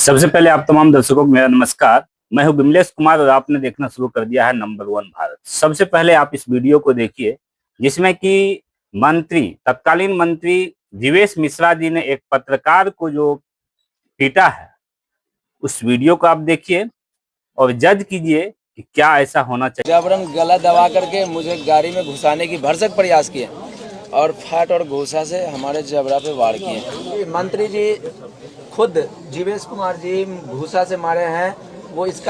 सबसे पहले आप तमाम दर्शकों को मेरा नमस्कार। मैं हूं विमलेश कुमार और आपने देखना शुरू कर दिया है नंबर 1 भारत। सबसे पहले आप इस वीडियो को देखिए जिसमें कि तत्कालीन मंत्री जीवेश मिश्रा जी ने एक पत्रकार को जो पीटा है, उस वीडियो को आप देखिए और जज कीजिए कि क्या ऐसा होना चाहिए। जबरन गला दबा करके मुझे गाड़ी में घुसाने की भरसक प्रयास किए और फाट और घूसा से हमारे जबड़ा पे वार किए। मंत्री जी खुद जीवेश कुमार जी घूसा से मारे हैं, वो इस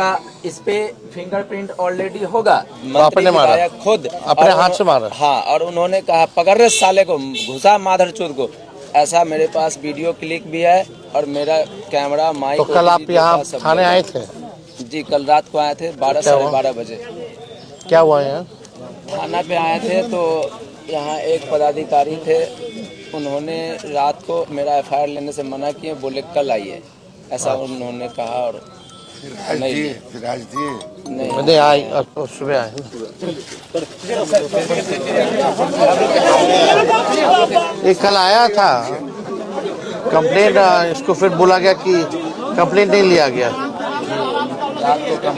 पे फिंगरप्रिंट ऑलरेडी होगा। आपने मारा खुद अपने हाथ से मारा? हाँ, और उन्होंने कहा पकड़ रहे साले को, घुसा माधर चोद को। ऐसा मेरे पास वीडियो क्लिप भी है और मेरा कैमरा माइक। तो कल आप यहाँ थाने आए थे? जी, कल रात को आए थे 12 साढ़े 12 बजे। क्या हुआ यहाँ? थाना पे आए थे तो यहाँ एक पदाधिकारी थे, उन्होंने रात को मेरा एफआईआर लेने से मना किए, बोले कल आइए, ऐसा उन्होंने कहा। और नहीं आए, सुबह आए। ये कल आया था कंप्लेंट, इसको फिर बोला गया कि कंप्लेंट नहीं लिया गया।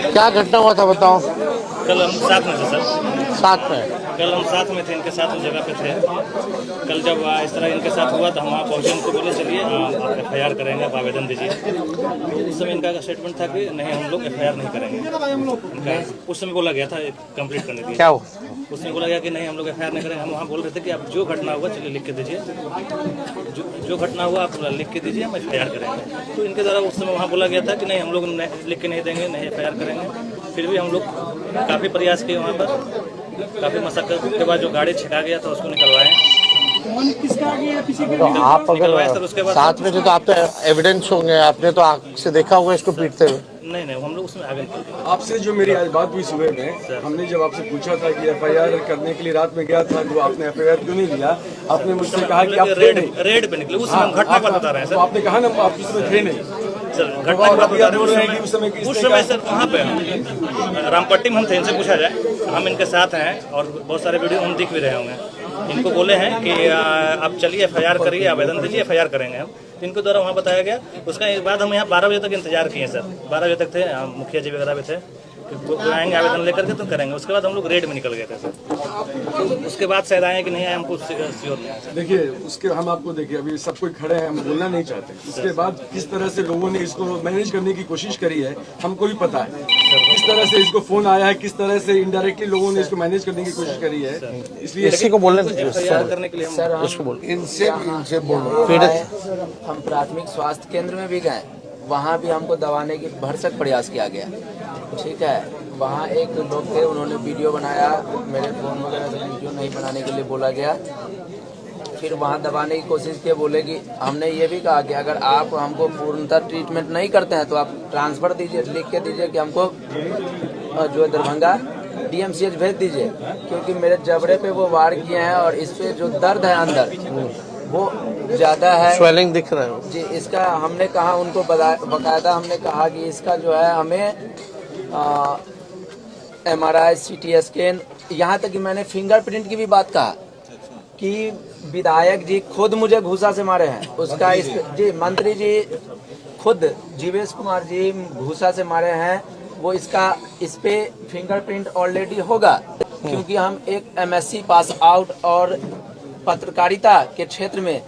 क्या घटना हुआ था बताओ? कल हम साथ में थे सर। साथ में? कल हम साथ में थे, इनके साथ उस जगह पे थे। कल जब इस तरह इनके साथ हुआ तो हम वहाँ पहुँचे, उनको बोले चलिए आप एफआईआर करेंगे, आप आवेदन दीजिए। उस समय इनका स्टेटमेंट था कि नहीं हम लोग एफआईआर नहीं करेंगे। इनका उस समय बोला गया था कंप्लीट करने के लिए। क्या हुआ? उसने बोला गया कि नहीं हम लोग एफआईआर नहीं करेंगे। हम वहाँ बोल रहे थे कि आप जो घटना हुआ चलिए लिख के दीजिए, जो घटना हुआ आप लिख के दीजिए, हम एफआईआर करेंगे। तो इनके द्वारा उस समय वहाँ बोला गया था कि नहीं हम लोग लिख के नहीं देंगे, नहीं एफआईआर करेंगे। फिर भी हम लोग काफ़ी प्रयास किए, वहाँ पर काफ़ी मशक्कत के बाद जो गाड़ी छिका गया था उसको निकलवाए। तो आप अगर साथ में थे तो आप तो एविडेंस होंगे, आपने तो आँख से देखा होगा इसको पीटते हुए। नहीं हम लोग उसमें आगे आपसे जो मेरी आज बात हुई सुबह में, हमने जब आपसे पूछा था कि एफआईआर करने के लिए रात में गया था तो आपने एफआईआर क्यों नहीं लिया, आपने मुझसे कहा कि आप रेड पे निकले। उस समय घटना की बात बता रहे हैं सर। तो आपने कहा ना आप उसमें थे नहीं सर, घटना की बात बता रहे हैं। उस समय सर वहाँ पे रामपट्टी में हम थे, इनसे पूछा जाए, हम इनके साथ हैं और बहुत सारे वीडियो हम दिख भी रहे होंगे। इनको बोले हैं कि आप चलिए एफआईआर करिए, आवेदन दीजिए, एफआईआर करेंगे हम। इनके द्वारा वहाँ बताया गया। उसका एक बाद हम यहाँ 12 बजे तक इंतजार किए सर। 12 बजे तक थे, मुखिया जी वगैरह भी थे कि आएंगे आवेदन लेकर के तो करेंगे। उसके बाद हम लोग रेड में निकल गए थे सर। तो उसके बाद शायद आए कि नहीं आए हमको श्योर नहीं। देखिए उसके हम आपको देखिए अभी सब कोई खड़े हैं, हम बोलना नहीं चाहते। उसके बाद किस तरह से लोगों ने इसको मैनेज करने की कोशिश करी है हमको भी पता है। किस तरह से इसको फोन आया है, किस तरह से इनडायरेक्टली लोगों ने इसको मैनेज करने की कोशिश करी है। इसलिए इसी को बोलने करने के लिए इनसे हम प्राथमिक स्वास्थ्य केंद्र में भी गए, वहाँ भी हमको दबाने की भरसक प्रयास किया गया। ठीक है, वहाँ एक लोग थे, उन्होंने वीडियो बनाया, मेरे फोन वगैरह से वीडियो नहीं बनाने के लिए बोला गया। फिर वहाँ दबाने की कोशिश की, बोले कि हमने ये भी कहा कि अगर आप हमको पूर्णतः ट्रीटमेंट नहीं करते हैं तो आप ट्रांसफर दीजिए, लिख के दीजिए कि हमको जो है दरभंगा DMCH भेज दीजिए, क्योंकि मेरे जबड़े पे वो वार किए हैं और इस पे जो दर्द है अंदर वो ज्यादा है, स्वेलिंग दिख रहा है जी। इसका हमने कहा, उनको बकायदा हमने कहा कि इसका जो है हमें MRI CT स्कैन, यहाँ तक कि मैंने फिंगरप्रिंट की भी बात कहा कि विधायक जी खुद मुझे घूसा से मारे हैं। उसका जी मंत्री जी खुद जीवेश कुमार जी घूसा से मारे हैं, वो इस पे फिंगरप्रिंट ऑलरेडी होगा, क्योंकि हम एक MSc पास आउट और पत्रकारिता के क्षेत्र में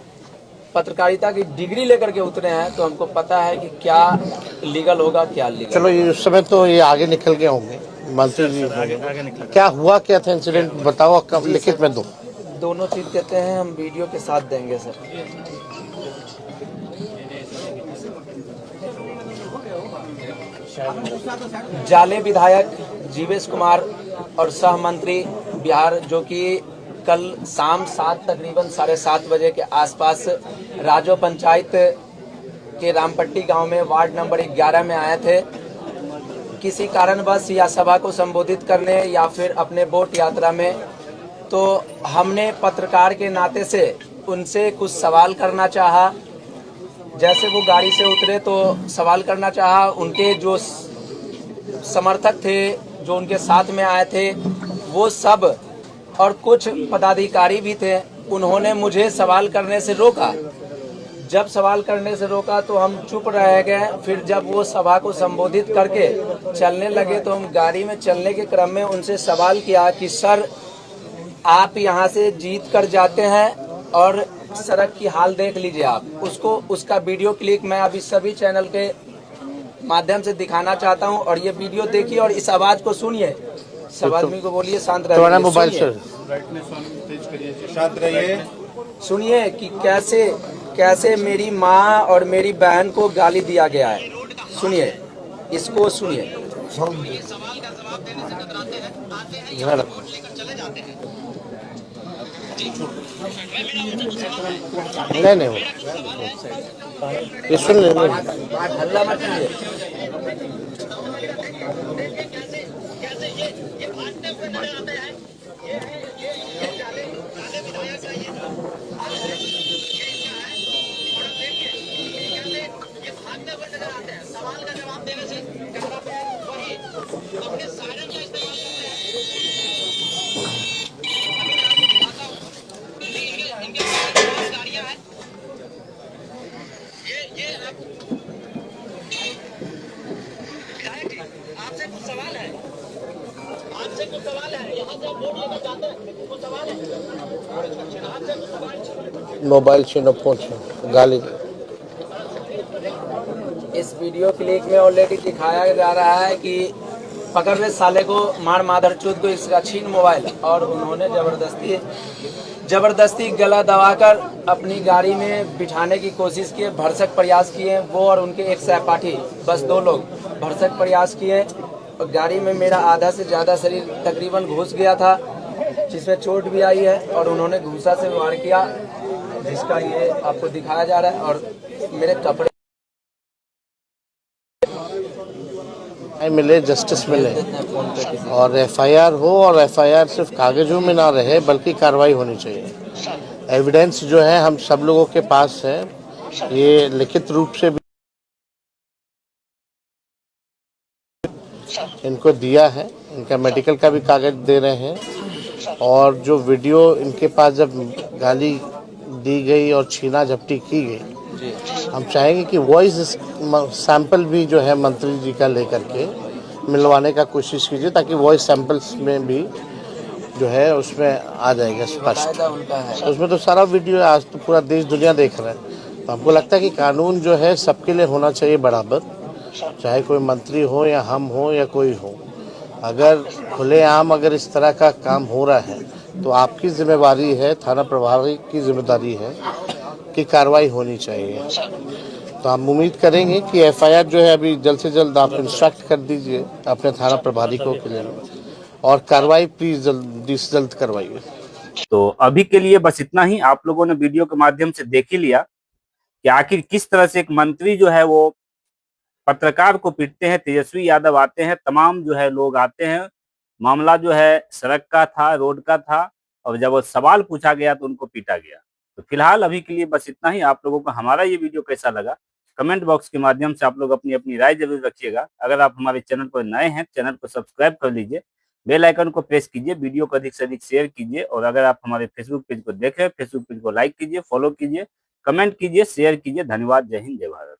पत्रकारिता की डिग्री लेकर के उतरे हैं, तो हमको पता है कि क्या लीगल होगा क्या लीगल। चलो इस समय तो ये आगे निकल गए होंगे मंत्री जी। क्या हुआ, क्या था इंसिडेंट बताओ, कब लिखित में दो। दोनों चीज कहते हैं, हम वीडियो के साथ देंगे सर। जाले विधायक जीवेश कुमार और सह मंत्री बिहार, जो कि कल शाम तकरीबन 7:30 बजे के आसपास राजो पंचायत के रामपट्टी गांव में वार्ड नंबर 11 में आए थे, किसी कारणवश या सभा को संबोधित करने या फिर अपने वोट यात्रा में। तो हमने पत्रकार के नाते से उनसे कुछ सवाल करना चाहा। जैसे वो गाड़ी से उतरे तो सवाल करना चाहा, उनके जो समर्थक थे, जो उनके साथ में आए थे, वो सब और कुछ पदाधिकारी भी थे, उन्होंने मुझे सवाल करने से रोका। जब सवाल करने से रोका तो हम चुप रह गए। फिर जब वो सभा को संबोधित करके चलने लगे तो हम गाड़ी में चलने के क्रम में उनसे सवाल किया कि सर, आप यहाँ से जीत कर जाते हैं और सड़क की हाल देख लीजिए आप। उसका वीडियो क्लिप मैं अभी सभी चैनल के माध्यम से दिखाना चाहता हूँ और ये वीडियो देखिए और इस आवाज को सुनिए। सब आदमी को बोलिए शांत तुम्हारा मोबाइल रहिए, शांत रहिए। सुनिए कि कैसे मेरी माँ और मेरी बहन को गाली दिया गया है। सुनिए, इसको सुनिए। नहीं वो ये सुन ले। हल्ला मत कीजिए। मोबाइल छीनो, फोन छीनो, गाली। इस वीडियो क्लिप में ऑलरेडी दिखाया जा रहा है कि पकड़ ले साले को, मार मादरचोद को, इसका छीन मोबाइल। और उन्होंने जबरदस्ती गला दबाकर अपनी गाड़ी में बिठाने की कोशिश की, भरसक प्रयास किए। वो और उनके एक सहपाठी, बस 2 लोग भरसक प्रयास किए। और गाड़ी में मेरा आधा से ज़्यादा शरीर तकरीबन घुस गया था, जिसमें चोट भी आई है। और उन्होंने घूसा से वार किया, जिसका ये आपको दिखाया जा रहा है। और मेरे कपड़े मिले, जस्टिस मिले और एफआईआर हो, और एफआईआर सिर्फ कागजों में ना रहे बल्कि कार्रवाई होनी चाहिए। एविडेंस जो है हम सब लोगों के पास है, ये लिखित रूप से भी इनको दिया है, इनका मेडिकल का भी कागज दे रहे हैं। और जो वीडियो इनके पास जब गाली दी गई और छीना झपटी की गई, हम चाहेंगे कि वॉइस सैंपल भी जो है मंत्री जी का लेकर के मिलवाने का कोशिश कीजिए, ताकि वॉइस सैंपल्स में भी जो है उसमें आ जाएगा स्पष्ट। उसमें तो सारा वीडियो आज तो पूरा देश दुनिया देख रहा है। तो हमको लगता है कि कानून जो है सबके लिए होना चाहिए बराबर, चाहे कोई मंत्री हो या हम हो या कोई हो। अगर खुलेआम अगर इस तरह का काम हो रहा है तो आपकी जिम्मेवारी है, थाना प्रभारी की जिम्मेदारी है की कार्रवाई होनी चाहिए। तो हम उम्मीद करेंगे कि एफआईआर जो है अभी जल्द से जल्द आप इंस्ट्रक्ट कर दीजिए अपने थाना प्रभारी को के लिए, और कार्रवाई प्लीज जल्दी से जल्द करवाइए। तो अभी के लिए बस इतना ही। आप लोगों ने वीडियो के माध्यम से देख ही लिया कि आखिर किस तरह से एक मंत्री जो है वो पत्रकार को पीटते हैं। तेजस्वी यादव आते हैं, तमाम जो है लोग आते हैं। मामला जो है सड़क का था, रोड का था, और जब वो सवाल पूछा गया तो उनको पीटा गया। तो फिलहाल अभी के लिए बस इतना ही। आप लोगों को हमारा ये वीडियो कैसा लगा, कमेंट बॉक्स के माध्यम से आप लोग अपनी अपनी राय जरूर रखिएगा। अगर आप हमारे चैनल पर नए हैं, चैनल को सब्सक्राइब कर लीजिए, बेल आइकन को प्रेस कीजिए, वीडियो को अधिक से अधिक शेयर कीजिए। और अगर आप हमारे फेसबुक पेज को देख रहे हैं, फेसबुक पेज को लाइक कीजिए, फॉलो कीजिए, कमेंट कीजिए, शेयर कीजिए। धन्यवाद। जय हिंद, जय भारत।